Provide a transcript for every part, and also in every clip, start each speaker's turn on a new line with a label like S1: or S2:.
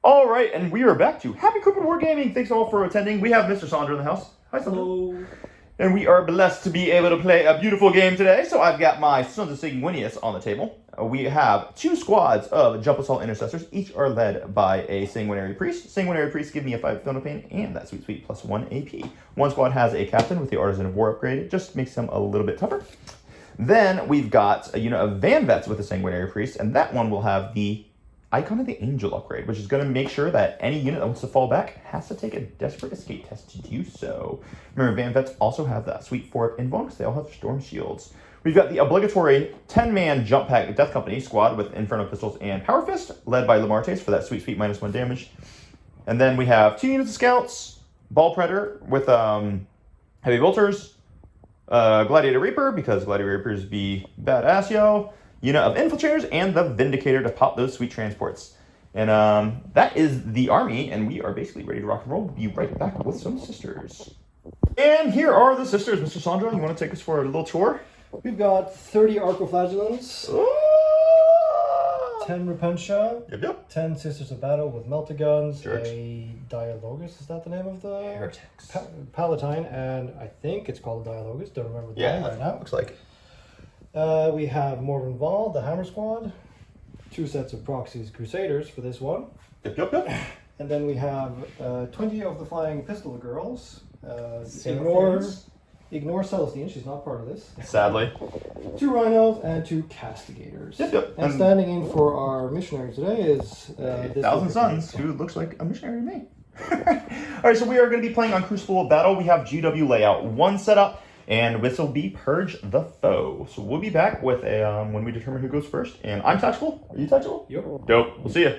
S1: All right, and we are back to Happy Cooper Wargaming. Thanks all for attending. We have Mr. Sandra in the house. Hi, Sandra.
S2: Hello.
S1: And we are blessed to be able to play a beautiful game today. So I've got my Sons of Sanguinius on the table. We have two squads of Jump Assault Intercessors. Each are led by a Sanguinary Priest. Sanguinary Priests give me a 5 Thunder Pain and that sweet plus 1 AP. One squad has a Captain with the Artisan of War upgrade. It just makes him a little bit tougher. Then we've got a unit of Van Vets with a Sanguinary Priest, and that one will have the Icon of the Angel upgrade, which is going to make sure that any unit that wants to fall back has to take a Desperate Escape test to do so. Remember, Van Vets also have that sweet 4 Invuln because they all have Storm Shields. We've got the obligatory 10-man Jump Pack Death Company squad with Inferno Pistols and Power Fist, led by Lamartes for that sweet -1 damage. And then we have 2 units of Scouts, Ball Predator with Heavy Bolters, Gladiator Reaper, because Gladiator Reapers be badass, yo. Unit of Infiltrators, and the Vindicator to pop those sweet transports. And that is the army, and we are basically ready to rock and roll. We'll be right back with some sisters. And here are the sisters. Mr. Sandra, you want to take us for a little tour?
S2: We've got 30 Arcoflagellants, 10 Repentia,
S1: Yep.
S2: 10 Sisters of Battle with Meltaguns,
S1: Church.
S2: a Dialogus, is that the name of the?
S1: Heretics.
S2: Palatine, and I think it's called a Dialogus, don't remember the name right now.
S1: Looks like it.
S2: We have Morven Val, the Hammer Squad, 2 sets of Proxies Crusaders for this one.
S1: Yep.
S2: And then we have 20 of the Flying Pistol Girls. Ignore Celestine, she's not part of this.
S1: Sadly.
S2: 2 Rhinos and 2 Castigators.
S1: Yep.
S2: And standing in for our missionary today is this
S1: Thousand Suns, who looks like a missionary to me. Alright, so we are going to be playing on Crucible of Battle. We have GW Layout 1 set up. And this will be Purge the Foe. So we'll be back with a when we determine who goes first. And I'm tactical. Are you tactical?
S2: Yep.
S1: Dope. We'll see you.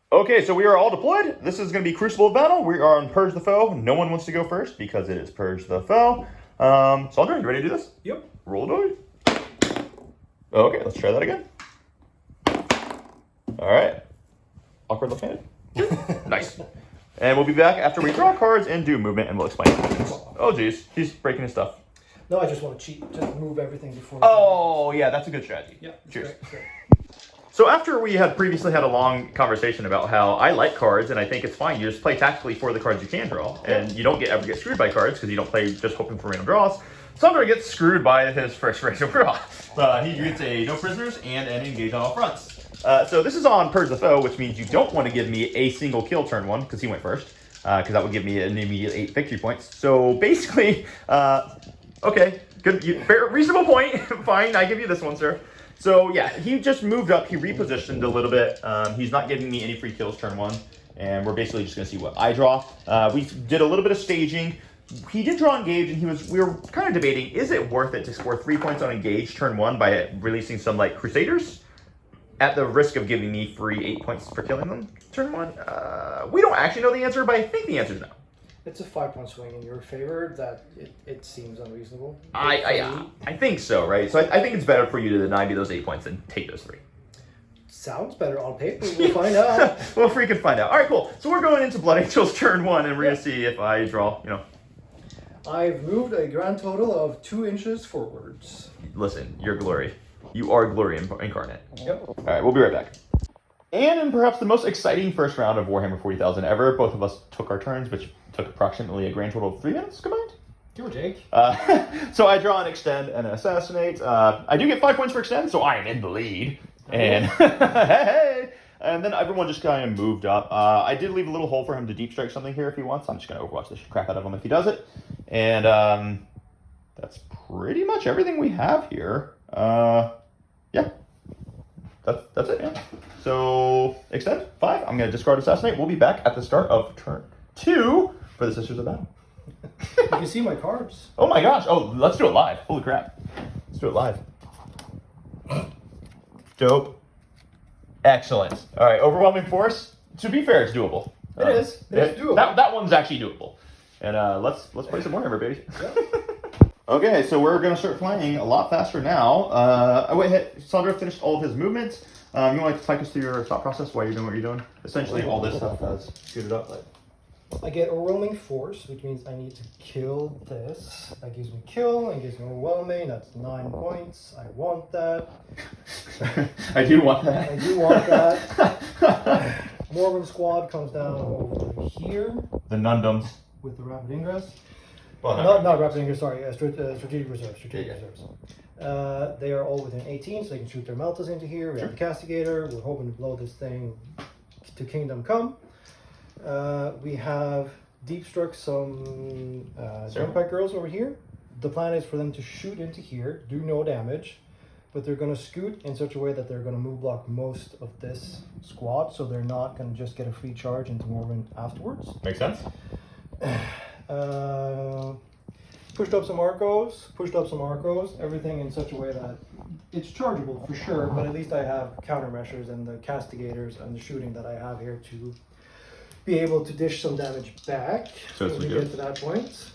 S1: Okay, so we are all deployed. This is going to be Crucible of Battle. We are on Purge the Foe. No one wants to go first because it is Purge the Foe. Sandra, you ready to do this?
S2: Yep.
S1: Roll the die. Okay, let's try that again. All right. Awkward left-handed. Nice. And we'll be back after we draw cards and do movement, and we'll explain what happens. Oh, geez. He's breaking his stuff.
S2: No, I just want to cheat to move everything before.
S1: Oh, yeah, that's a good strategy.
S2: Yeah.
S1: Cheers.
S2: Great.
S1: So after we had previously had a long conversation about how I like cards, and I think it's fine, you just play tactically for the cards you can draw, and you don't ever get screwed by cards because you don't play just hoping for random draws. Sandra gets screwed by his first random draw. He gets a no prisoners and an engage on all fronts. So this is on Purge the Foe, which means you don't want to give me a single kill turn 1, because he went first, because that would give me an immediate 8 victory points. So basically, okay, good, fair, reasonable point. Fine, I give you this one, sir. So yeah, he just moved up, he repositioned a little bit. He's not giving me any free kills turn 1, and we're basically just going to see what I draw. We did a little bit of staging. He did draw engage, and we were kind of debating, is it worth it to score 3 points on engage turn 1 by releasing some like Crusaders at the risk of giving me free 8 points for killing them turn 1? We don't actually know the answer, but I think the answer is no.
S2: It's a 5-point swing in your favor that it seems unreasonable.
S1: I think so, right? So I think it's better for you to deny me those 8 points than take those 3.
S2: Sounds better on paper. We'll find out.
S1: We'll freaking find out. All right, cool. So we're going into Blood Angels turn 1, and we're going to see if I draw,
S2: I've moved a grand total of 2 inches forwards.
S1: Listen, you're glory. You are glory incarnate.
S2: Yep.
S1: All right, we'll be right back. And in perhaps the most exciting first round of Warhammer 40,000 ever, both of us took our turns, which took approximately a grand total of 3 minutes combined.
S2: Give or take.
S1: So I draw an extend and an assassinate. I do get 5 points for extend, so I am in the lead. And hey! And then everyone just kind of moved up. I did leave a little hole for him to deep strike something here if he wants. I'm just going to overwatch the crap out of him if he does it. And that's pretty much everything we have here. Yeah. That's it, yeah. So, extend, 5. I'm going to discard assassinate. We'll be back at the start of turn 2 for the Sisters of Battle.
S2: You can see my cards.
S1: Oh my gosh. Oh, let's do it live. Holy crap. Let's do it live. Dope. Excellent. All right, overwhelming force. To be fair, it's doable.
S2: It is. It's doable.
S1: That one's actually doable. And let's play some Warhammer, baby.
S2: Yep.
S1: Okay, so we're going to start playing a lot faster now. Sandra finished all of his movements. You want to take us through your thought process, why you're doing what you're doing? Essentially, all this stuff has scooted up.
S2: I get overwhelming force, which means I need to kill this. That gives me kill, and gives me overwhelming. That's 9 points. I want that.
S1: I do want that.
S2: I do want that. Morven squad comes down over here
S1: The Nundums.
S2: with the rapid ingress.
S1: Well,
S2: Not rapid ingress, sorry, strategic reserves.
S1: Yeah.
S2: Reserves. They are all within 18, so they can shoot their meltas into here. We have the castigator. We're hoping to blow this thing to Kingdom Come. We have deep struck some Turnpike girls over here. The plan is for them to shoot into here, do no damage, but they're going to scoot in such a way that they're going to move block most of this squad, so they're not going to just get a free charge into Morven afterwards.
S1: Makes sense.
S2: Pushed up some Arcos, everything in such a way that it's chargeable for sure, but at least I have countermeasures and the castigators and the shooting that I have here to be able to dish some damage back
S1: So
S2: when we get to that point.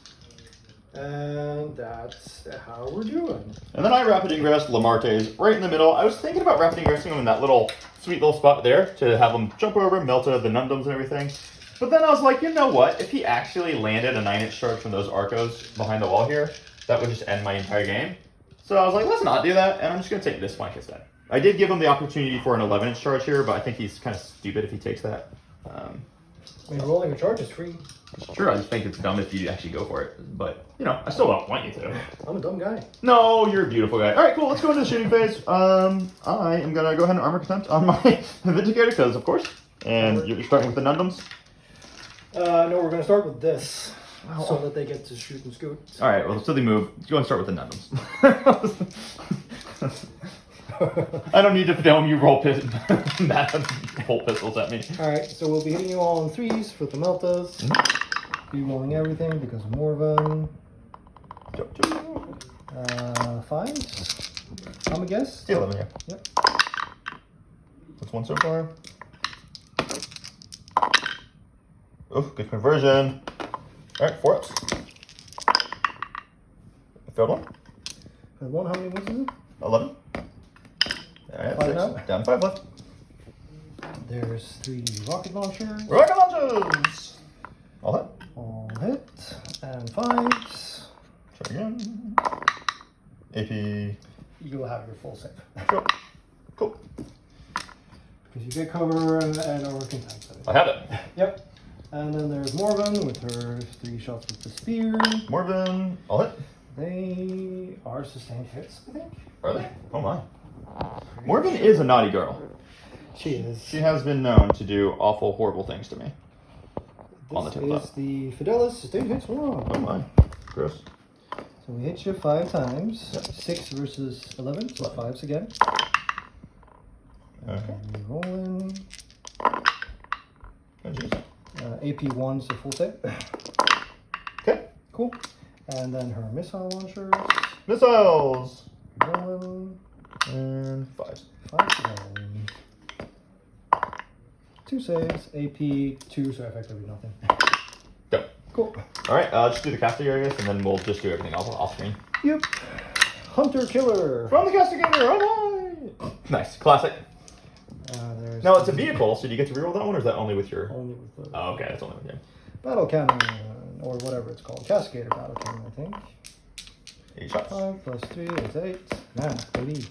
S2: And that's how we're doing.
S1: And then I rapid ingress Lamarte's right in the middle. I was thinking about rapid ingressing him in that little sweet little spot there to have him jump over, Melta, the Nundums and everything. But then I was like, you know what? If he actually landed a 9-inch charge from those Arcos behind the wall here, that would just end my entire game. So I was like, let's not do that, and I'm just going to take this flank instead. I did give him the opportunity for an 11-inch charge here, but I think he's kind of stupid if he takes that.
S2: I mean, rolling a charge is free.
S1: It's true, I just think it's dumb if you actually go for it. But, you know, I still don't want you to.
S2: I'm a dumb guy.
S1: No, you're a beautiful guy. All right, cool. Let's go into the shooting phase. I am going to go ahead and armor contempt on my Vindicator, because, of course. And you're starting with the Nundums.
S2: No, we're going to start with this, so that they get to shoot and scoot.
S1: All right, well, so they move. Go and start with the Nundums. I don't need to film you roll bolt pistols at me.
S2: All right, so we'll be hitting you all on 3s for the Meltas. Be rolling everything because of Morven. 5s. I'm a guess.
S1: Yeah, 11, yeah.
S2: Yep.
S1: That's one so far. Oh, good conversion. All right, 4 ups. Failed one.
S2: Failed one. How many wins is it?
S1: 11. All right,
S2: 5
S1: 6.
S2: now?
S1: Down 5 left.
S2: There's 3 rocket launchers.
S1: Rocket launchers! All hit.
S2: All hit. And 5s.
S1: Try again. AP.
S2: You will have your full save.
S1: Sure. Cool.
S2: Because you get cover and over contempt.
S1: I have it.
S2: Yep. And then there's Morven with her 3 shots with the spear.
S1: Morven. All hit.
S2: They are sustained hits, I think.
S1: Are they? Oh my. Morven is a naughty girl.
S2: She is.
S1: She has been known to do awful, horrible things to me. On the
S2: This
S1: tabletop.
S2: is the Fidelis sustained hits 1.
S1: Oh my. Gross.
S2: So we hit you 5 times.
S1: Yep.
S2: 6 versus 11, so 5s again.
S1: Okay.
S2: And we roll in.
S1: Oh, jeez.
S2: AP 1's a full save.
S1: Okay.
S2: Cool. And then her missile launchers.
S1: Missiles.
S2: Rolling.
S1: And 5s.
S2: 5 again. 2 saves. AP 2, so effectively nothing.
S1: Go.
S2: Cool.
S1: All right. Just do the castigator, I guess, and then we'll just do everything else off screen.
S2: Yep. Hunter Killer.
S1: From the castigator. All right. Nice. Classic.
S2: There's
S1: Now it's a vehicle, so do you get to reroll that one, or is that only with your?
S2: only with the
S1: Oh, okay. That's only with you.
S2: battle cannon, or whatever it's called. Cascadator battle cannon, I think.
S1: 8 shots.
S2: 5 plus 3 is 8. Nah, baby.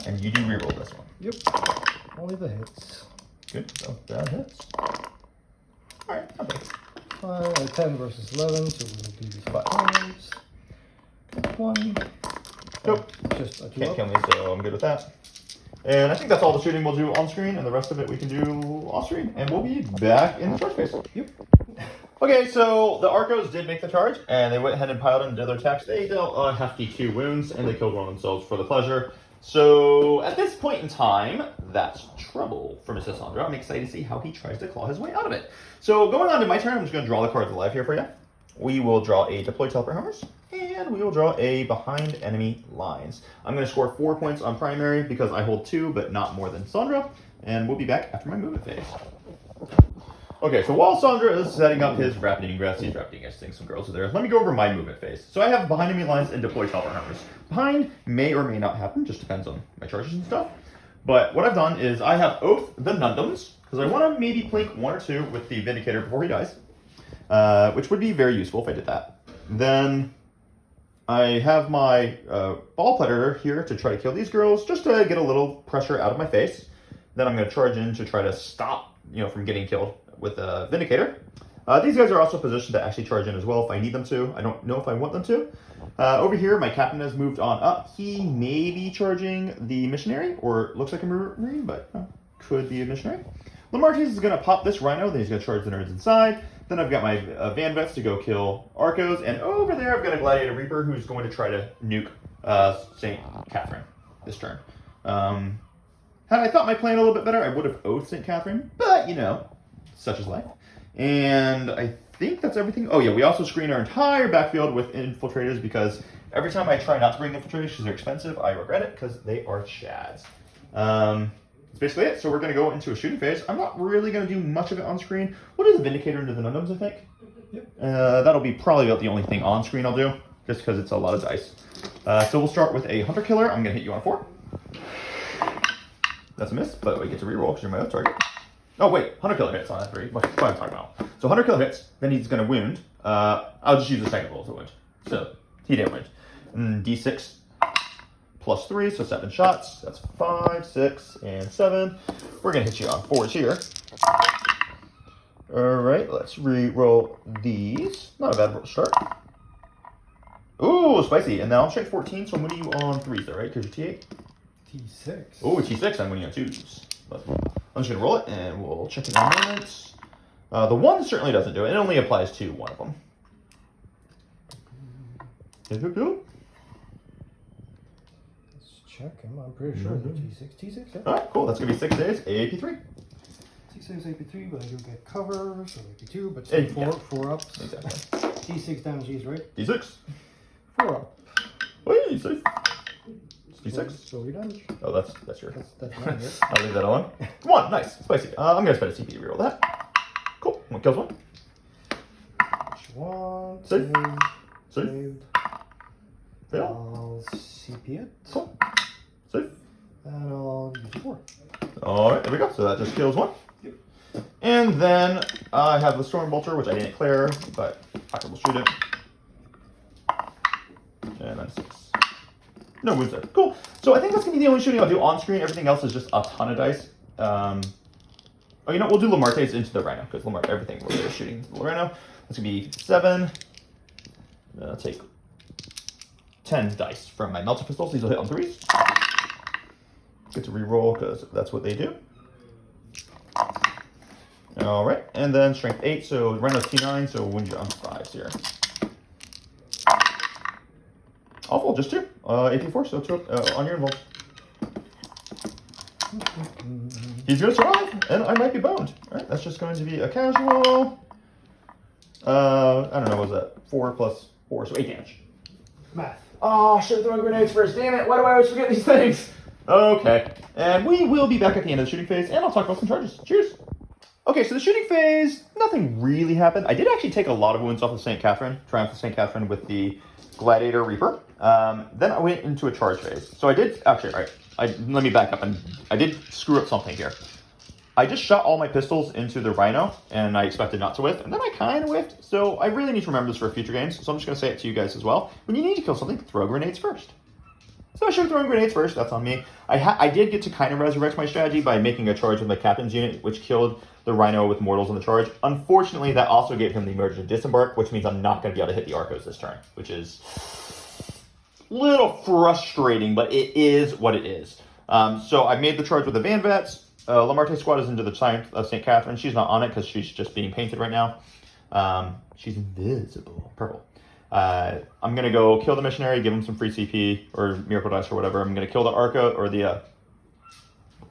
S1: And you do reroll this one.
S2: Yep. Only the hits.
S1: Good. So that hits. All right. Not bad.
S2: 10 versus 11, so we'll do these 5s. 1.
S1: Nope.
S2: Just a 2
S1: Can't
S2: up.
S1: kill me, so I'm good with that. And I think that's all the shooting we'll do on screen, and the rest of it we can do off screen. And we'll be back in the charge phase.
S2: Yep.
S1: Okay, so the Arcos did make the charge, and they went ahead and piled in other attacks. They dealt a hefty 2 wounds, and they killed one of themselves for the pleasure. So at this point in time, that's trouble for Mr. Sandra. I'm excited to see how he tries to claw his way out of it. So going on to my turn, I'm just going to draw the cards alive here for you. We will draw a deploy teleport hammers, and we will draw a behind enemy lines. I'm going to score 4 points on primary because I hold 2, but not more than Sandra, and we'll be back after my movement phase. Okay, so while Sandra is setting up his rapid ingress, he's rapid ingressing some girls are there. Let me go over my movement phase. So I have behind enemy lines and deploy teleport hammers. Behind may or may not happen, just depends on my charges and stuff. But what I've done is I have Oath the Nundums, because I want to maybe plink 1 or 2 with the Vindicator before he dies. Which would be very useful if I did that. Then I have my ball predator here to try to kill these girls, just to get a little pressure out of my face. Then I'm going to charge in to try to stop from getting killed with a Vindicator. These guys are also positioned to actually charge in as well if I need them to. I don't know if I want them to. Over here, my captain has moved on up. He may be charging the missionary, or looks like a marine, but could be a missionary. Lamartis is going to pop this rhino, then he's going to charge the nerds inside. Then I've got my Van Vets to go kill Arcos, and over there I've got a Gladiator Reaper who's going to try to nuke St. Catherine this turn. Had I thought my plan a little bit better, I would have oathed St. Catherine, but such is life. And I think that's everything. Oh yeah, we also screen our entire backfield with infiltrators because every time I try not to bring infiltrators because they're expensive, I regret it because they are chads. That's basically it. So we're going to go into a shooting phase. I'm not really going to do much of it on screen. We'll do the Vindicator into the Nundums, I think. Yep. That'll be probably about the only thing on screen I'll do, just because it's a lot of dice. So we'll start with a Hunter Killer. I'm going to hit you on 4. That's a miss, but we get to reroll because you're my own target. Oh wait, Hunter Killer hits on that 3. What am I talking about? So Hunter Killer hits, then he's going to wound. I'll just use the second roll to wound. So he didn't wound. D6 plus 3, so 7 shots. That's 5, 6, and 7. We're going to hit you on 4s here. Alright, let's re-roll these. Not a bad start. Ooh, spicy. And now I'm straight 14, so I'm winning you on 3s, though, right? Because you're T8?
S2: T6.
S1: Oh, T6, I'm winning on 2s. But I'm just going to roll it, and we'll check it in a minute. The 1 certainly doesn't do it. It only applies to one of them.
S2: Check him. I'm pretty sure T6. T6, yeah.
S1: Alright, cool. That's going to be 6 days, AAP3.
S2: 6 days AP3, but I do get cover, so AP2, but still 4 ups.
S1: Exactly.
S2: D6 damage is right?
S1: D6.
S2: 4 up.
S1: Wait, safe. D6.
S2: So we damage.
S1: Oh, that's your.
S2: That's mine, right?
S1: I'll leave that alone. 1, nice. Spicy. I'm going to spend a CP to reroll that. Cool. 1 kills 1.
S2: One.
S1: Safe. Safe.
S2: Saved.
S1: Fail.
S2: I'll CP it.
S1: Cool. Safe.
S2: And I'll use 4.
S1: Alright, there we go. So that just kills 1. Yep. And then I have the Storm Bolter, which I didn't clear, but I will shoot it. And then 6. No wounds there. Cool. So I think that's going to be the only shooting I'll do on screen. Everything else is just a ton of dice. Oh, we'll do Lamartes into the Rhino, because everything we're shooting into the Rhino. That's going to be 7. I'll take 10 dice from my Melter Pistols. These will hit on 3s. Get to reroll, because that's what they do. Alright, and then Strength 8, so Rhino's T9, so wound you on 5s here. Awful, just 2. AP4, so 2 on your involved. He's going to survive, and I might be boned. Alright, that's just going to be a casual. I don't know, what was that? 4 plus 4, so 8 damage.
S2: Math.
S1: Oh, I should have thrown grenades first. Damn it, why do I always forget these things? Okay, and we will be back at the end of the shooting phase, and I'll talk about some charges. Cheers. Okay, so the shooting phase, nothing really happened. I did actually take a lot of wounds off of St. Catherine, Triumph of St. Catherine with the Gladiator Reaper. Then I went into a charge phase. So I did, actually, all right, let me back up, and I did screw up something here. I just shot all my pistols into the Rhino, and I expected not to whiff, and then I kind of whiffed. So I really need to remember this for future games, so I'm just going to say it to you guys as well. When you need to kill something, throw grenades first. So I should have thrown grenades first, that's on me. I did get to kind of resurrect my strategy by making a charge with my captain's unit, which killed the Rhino with mortals on the charge. Unfortunately, that also gave him the emergent disembark, which means I'm not going to be able to hit the Arcos this turn, which is a little frustrating, but it is what it is. So I made the charge with the Van Vets. Lamarte's squad is into the Triumph of St. Catherine. She's not on it because she's just being painted right now. She's invisible. Purple. I'm going to go kill the missionary, give him some free CP or miracle dice or whatever. I'm going to kill the Arca or the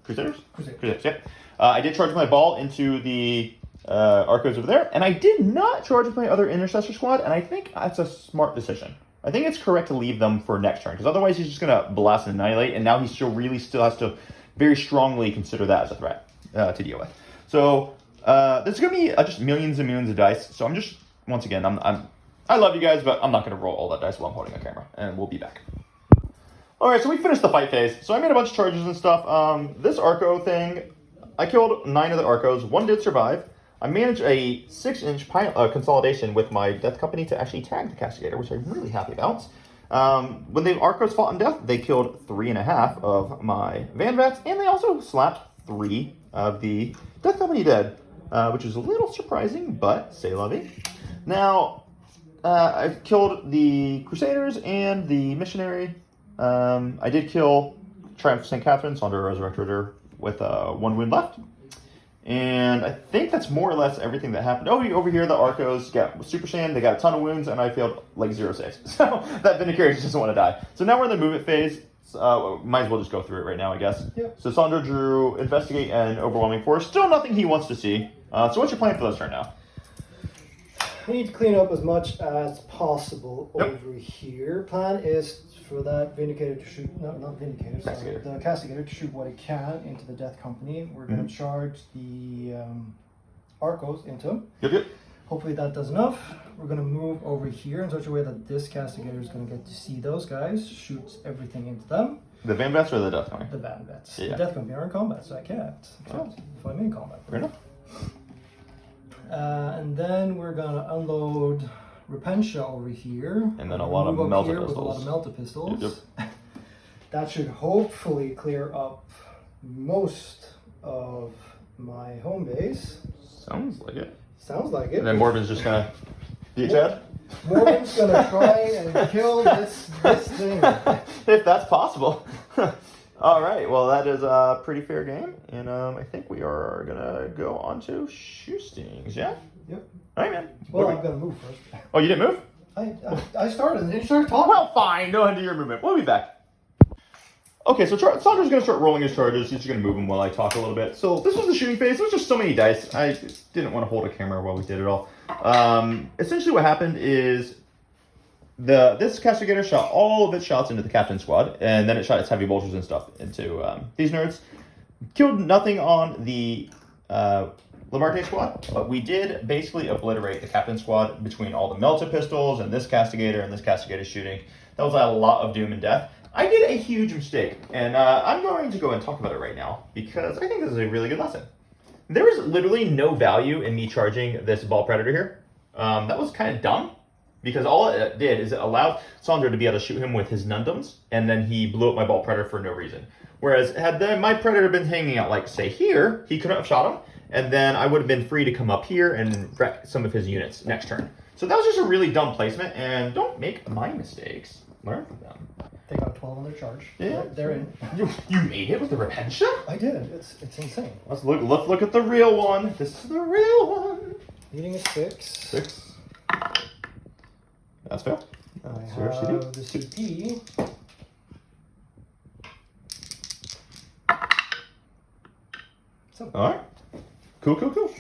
S1: Crusaders? Crusaders, yeah. I did charge my ball into the Arcos over there, and I did not charge with my other Intercessor squad, and I think that's a smart decision. I think it's correct to leave them for next turn, because otherwise he's just going to blast and annihilate, and now he still has to very strongly consider that as a threat to deal with. So there's going to be just millions and millions of dice, so I'm just, once again, I love you guys, but I'm not going to roll all that dice while I'm holding a camera, and we'll be back. Alright, so we finished the fight phase. So I made a bunch of charges and stuff. This Arco thing, I killed 9 of the Arcos. 1 did survive. I managed a 6-inch consolidation with my Death Company to actually tag the Castigator, which I'm really happy about. When the Arcos fought in death, they killed 3.5 of my Van Vets, and they also slapped 3 of the Death Company dead, which is a little surprising, but c'est la vie. Now, I've killed the Crusaders and the Missionary. I did kill Triumph of St. Catherine, Sandra resurrected her with 1 wound left. And I think that's more or less everything that happened. Oh, over here, the Arcos got Super Saiyan. They got a ton of wounds, and I failed like 0 saves. So that Vindicator just doesn't want to die. So now we're in the movement phase. Might as well just go through it right now, I guess.
S2: Yeah.
S1: So Sandra drew Investigate and Overwhelming Force. Still nothing he wants to see. So what's your plan for this turn now?
S2: We need to clean up as much as possible
S1: Yep.
S2: over here. Plan is for that Vindicator to shoot, not Vindicator, sorry,
S1: Castigator.
S2: the Castigator to shoot what it can into the Death Company. We're going to charge the Arcos into him.
S1: Yep.
S2: Hopefully that does enough. We're going to move over here in such a way that this Castigator is going to get to see those guys, shoots everything into them.
S1: The Van Vets or the Death Company?
S2: The Van Vets.
S1: Yeah.
S2: The Death Company are in combat, so I can't.
S1: Oh.
S2: If I'm in combat.
S1: Fair enough.
S2: And then we're gonna unload Repentia over here.
S1: And then a lot of
S2: Move up
S1: melted
S2: here with a lot of
S1: pistols.
S2: melted pistols.
S1: Yep.
S2: That should hopefully clear up most of my home base.
S1: Sounds like it.
S2: Sounds like it.
S1: And then Morbin's just gonna be a Chad?
S2: Morgan's gonna try and kill this thing.
S1: If that's possible. All right, well, that is a pretty fair game. And I think we are going to go on to shootings, yeah?
S2: Yep.
S1: All right, man.
S2: Well, I'm gonna move first.
S1: Oh, you didn't move?
S2: I started and then you started talking.
S1: Well, fine. Go ahead and do your movement. We'll be back. Okay, so Sandra's going to start rolling his charges. He's just going to move them while I talk a little bit. So this was the shooting phase. There was just so many dice. I didn't want to hold a camera while we did it all. Essentially what happened is this Castigator shot all of its shots into the Captain Squad, and then it shot its heavy bolters and stuff into these nerds. Killed nothing on the Lamarte Squad, but we did basically obliterate the Captain Squad between all the melted pistols and this Castigator shooting. That was a lot of doom and death. I did a huge mistake, and I'm going to go and talk about it right now, because I think this is a really good lesson. There is literally no value in me charging this Ball Predator here. That was kind of dumb. Because all it did is it allowed Sandra to be able to shoot him with his Nundums, and then he blew up my Ball Predator for no reason. Whereas had my Predator been hanging out, like, say, here, he couldn't have shot him, and then I would have been free to come up here and wreck some of his units next turn. So that was just a really dumb placement, and don't make my mistakes. Learn from them.
S2: They got 12 on their charge.
S1: Yeah.
S2: They're in.
S1: You made it with the Repentia?
S2: I did. It's insane.
S1: Let's look at the real one. This is the real one.
S2: Eating a 6.
S1: 6. That's fair.
S2: I
S1: Seriously,
S2: have the CP.
S1: All right. Cool.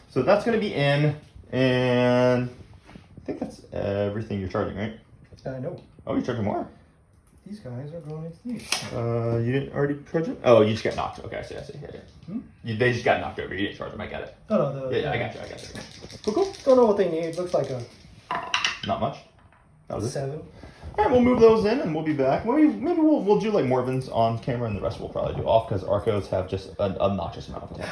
S1: So that's going to be in, and I think that's everything you're charging, right?
S2: No.
S1: Oh, you're charging more.
S2: These guys are going into these.
S1: You didn't already charge it? Oh, you just got knocked. Okay, I see. Yeah. They just got knocked over. You didn't charge them. I get it.
S2: No.
S1: Yeah, I got you. Cool.
S2: Don't know what they need. Looks like a
S1: Not much. That was it.
S2: 7.
S1: All right, we'll move those in, and we'll be back. Maybe we'll do like Morvins on camera, and the rest we'll probably do off, because Arcos have just an obnoxious amount of time.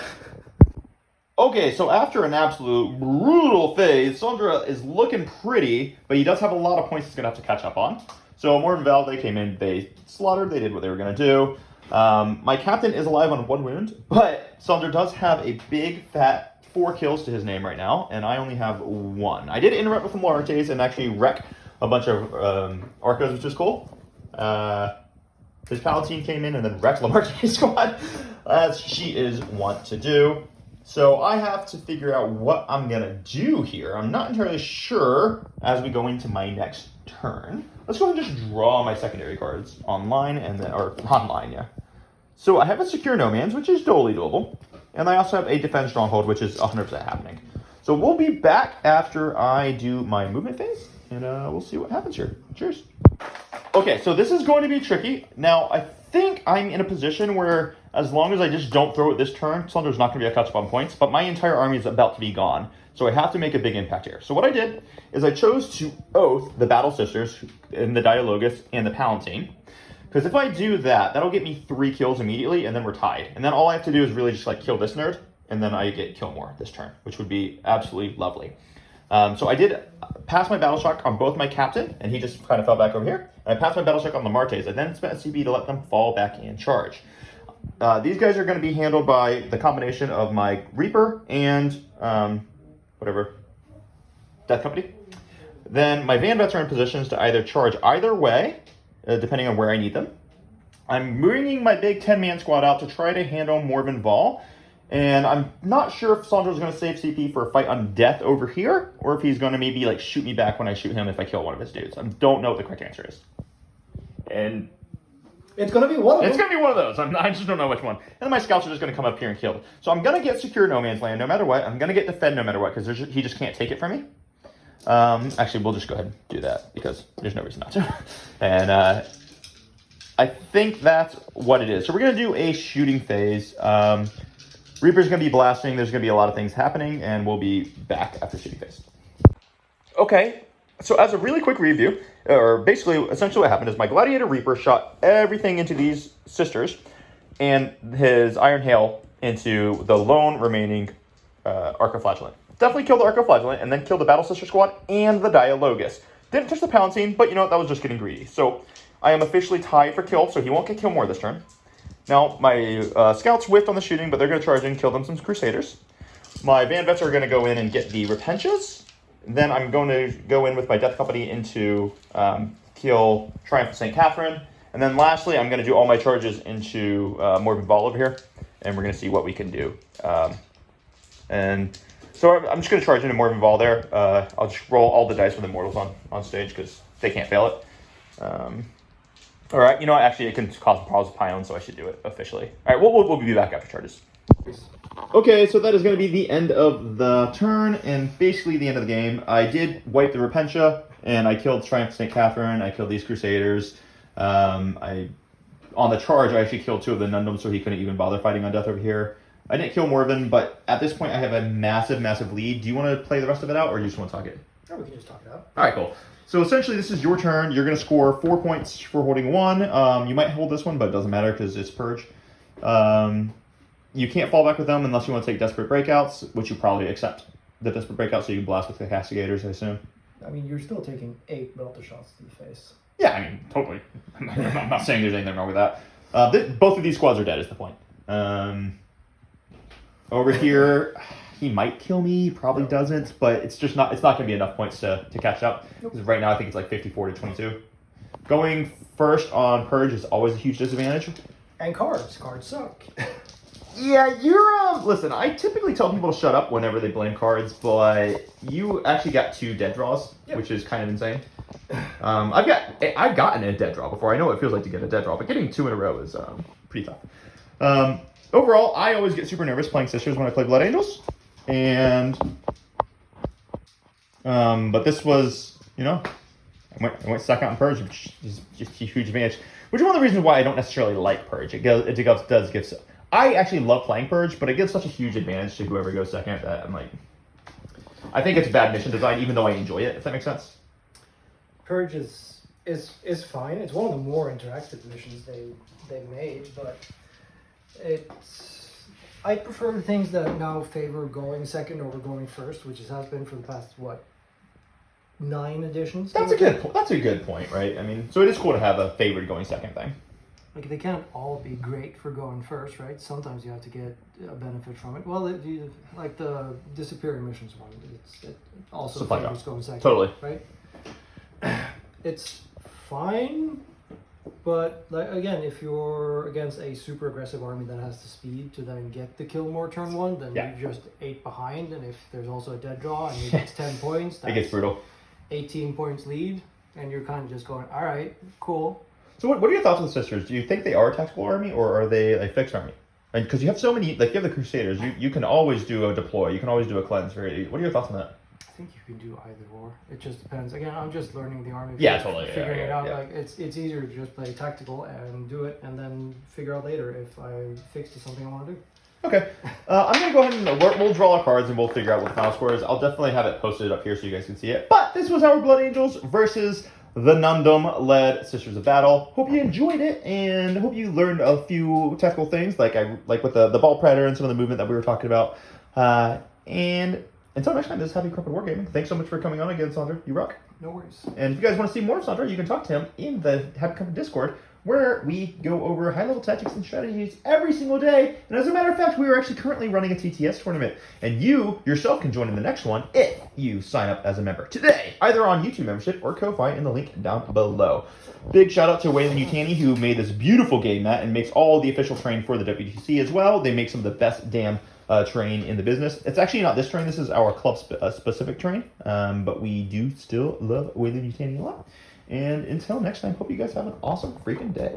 S1: Okay, so after an absolute brutal phase, Sandra is looking pretty, but he does have a lot of points he's going to have to catch up on. So Morven Valde came in, they slaughtered, they did what they were going to do. My captain is alive on 1 wound, but Sandra does have a big, fat 4 kills to his name right now, and I only have 1. I did interrupt with the Lamartes and actually wreck a bunch of Arcos, which is cool. His Palatine came in and then wrecked Lamarte's squad, as she is wont to do. So I have to figure out what I'm going to do here. I'm not entirely sure as we go into my next turn. Let's go ahead and just draw my secondary cards online, or online, yeah. So I have a Secure No Man's, which is totally doable. And I also have a Defend Stronghold, which is 100% happening. So we'll be back after I do my movement phase, and we'll see what happens here. Cheers. Okay, so this is going to be tricky. Now, I think I'm in a position where as long as I just don't throw it this turn, Sandra's not going to be able to catch up on points, but my entire army is about to be gone. So I have to make a big impact here. So what I did is I chose to oath the Battle Sisters in the Dialogus and the Palatine. Because if I do that, that'll get me 3 kills immediately, and then we're tied. And then all I have to do is really just like kill this nerd, and then I get kill more this turn, which would be absolutely lovely. So I did pass my Battle Shock on both my captain, and he just kind of fell back over here. And I passed my Battle Shock on the Martes. I then spent a CB to let them fall back in charge. These guys are going to be handled by the combination of my Reaper and whatever, Death Company. Then my Van Vets are in positions to either charge either way, depending on where I need them. I'm bringing my big 10-man squad out to try to handle Morven Vol. And I'm not sure if Sandro's going to save CP for a fight on death over here, or if he's going to maybe like shoot me back when I shoot him if I kill one of his dudes. I don't know what the correct answer is. And
S2: it's going to be one of them.
S1: It's going to be one of those. I just don't know which one. And then my scouts are just going to come up here and kill. So I'm going to get secure no man's land no matter what. I'm going to get defend no matter what, because he just can't take it from me. Actually, we'll just go ahead and do that, because there's no reason not to. And I think that's what it is. So we're going to do a shooting phase. Reaper's going to be blasting. There's going to be a lot of things happening, and we'll be back after shooting phase. Okay, so as a really quick review, or basically, essentially what happened is my Gladiator Reaper shot everything into these sisters, and his Iron Hail into the lone remaining Arcoflagellant. Definitely killed the Arcoflagellant, and then killed the Battle Sister Squad and the Dialogus. Didn't touch the Palatine, but you know what, that was just getting greedy. So I am officially tied for kill, so he won't get kill more this turn. Now, my scouts whiffed on the shooting, but they're going to charge in, kill them some Crusaders. My Van Vets are going to go in and get the Repentia. Then I'm going to go in with my Death Company into kill Triumph of St. Catherine. And then lastly, I'm going to do all my charges into Morven Vol over here. And we're going to see what we can do. And so I'm just going to charge into Morven Vol there. I'll just roll all the dice with Immortals on stage, because they can't fail it. All right, you know what? Actually, it can cause problems with Pion, so I should do it officially. All right, we'll be back after charges. Okay, so that is going to be the end of the turn, and basically the end of the game. I did wipe the Repentia, and I killed Triumph St. Catherine. I killed these Crusaders. On the charge, I actually killed 2 of the Nundums, so he couldn't even bother fighting on death over here. I didn't kill Morven, but at this point, I have a massive, massive lead. Do you want to play the rest of it out, or do you just want to talk it?
S2: Oh, we can just talk it out.
S1: All right, cool. So essentially, this is your turn. You're going to score 4 points for holding 1. You might hold this one, but it doesn't matter because it's Purge. You can't fall back with them unless you want to take Desperate Breakouts, which you probably accept the Desperate Breakouts, so you can blast with the Castigators, I assume.
S2: I mean, you're still taking 8 Melter shots to the face.
S1: Yeah, I mean, totally. I'm not saying there's anything wrong with that. Both of these squads are dead is the point. Over here, he might kill me, he probably doesn't, but it's not going to be enough points to catch up. Because right now I think it's like 54 to 22. Going first on Purge is always a huge disadvantage.
S2: And cards suck.
S1: Yeah, listen, I typically tell people to shut up whenever they blame cards, but you actually got 2 dead draws, which is kind of insane. I've gotten a dead draw before. I know what it feels like to get a dead draw, but getting 2 in a row is pretty tough. Overall, I always get super nervous playing Sisters when I play Blood Angels. And, but this was, I went second on Purge, which is just a huge advantage. Which is one of the reasons why I don't necessarily like Purge. It does give, I actually love playing Purge, but it gives such a huge advantage to whoever goes second that I'm like, I think it's bad mission design, even though I enjoy it, if that makes sense.
S2: Purge is fine. It's one of the more interactive missions they've made, but I prefer the things that now favor going second over going first, which has been for the past 9 editions.
S1: That's a good point, right? I mean, so it is cool to have a favored going second thing.
S2: Like, they can't all be great for going first, right? Sometimes you have to get a benefit from it. Well, like the disappearing missions one, it also favors going second.
S1: Totally.
S2: Right? It's fine. But again, if you're against a super aggressive army that has the speed to then get the kill more turn 1, then you're just 8 behind. And if there's also a dead draw and you get 10 points, that's
S1: it gets brutal.
S2: 18 points lead, and you're kind of just going, all right, cool.
S1: So what are your thoughts on the Sisters? Do you think they are a tactical army, or are they a fixed army? Because you have so many, like you have the Crusaders, you can always do a deploy, you can always do a cleanse. What are your thoughts on that?
S2: I think you can do either or. It just depends. Again, I'm just learning the army.
S1: Yeah, totally.
S2: Figuring it out. Yeah. Like it's easier to just play tactical and do it, and then figure out later if I fix to something I want to do. Okay.
S1: I'm going to go ahead and we'll draw our cards and we'll figure out what the final score is. I'll definitely have it posted up here so you guys can see it. But this was our Blood Angels versus the Nundum-led Sisters of Battle. Hope you enjoyed it, and hope you learned a few technical things, like with the Ball Predator and some of the movement that we were talking about. And until next time, this is Happy Corporate Wargaming. Thanks so much for coming on again, Sandra. You rock.
S2: No worries.
S1: And if you guys want to see more of Sandra, you can talk to him in the Happy Corporate Discord, where we go over high-level tactics and strategies every single day. And as a matter of fact, we are actually currently running a TTS tournament, and you yourself can join in the next one if you sign up as a member today, either on YouTube membership or Ko-Fi in the link down below. Big shout out to Waylon Utani, who made this beautiful game mat and makes all the official terrain for the WTC as well. They make some of the best damn terrain in the business. It's actually not this terrain. This is our club specific terrain, but we do still love Waylon Utani a lot. And until next time, hope you guys have an awesome freaking day.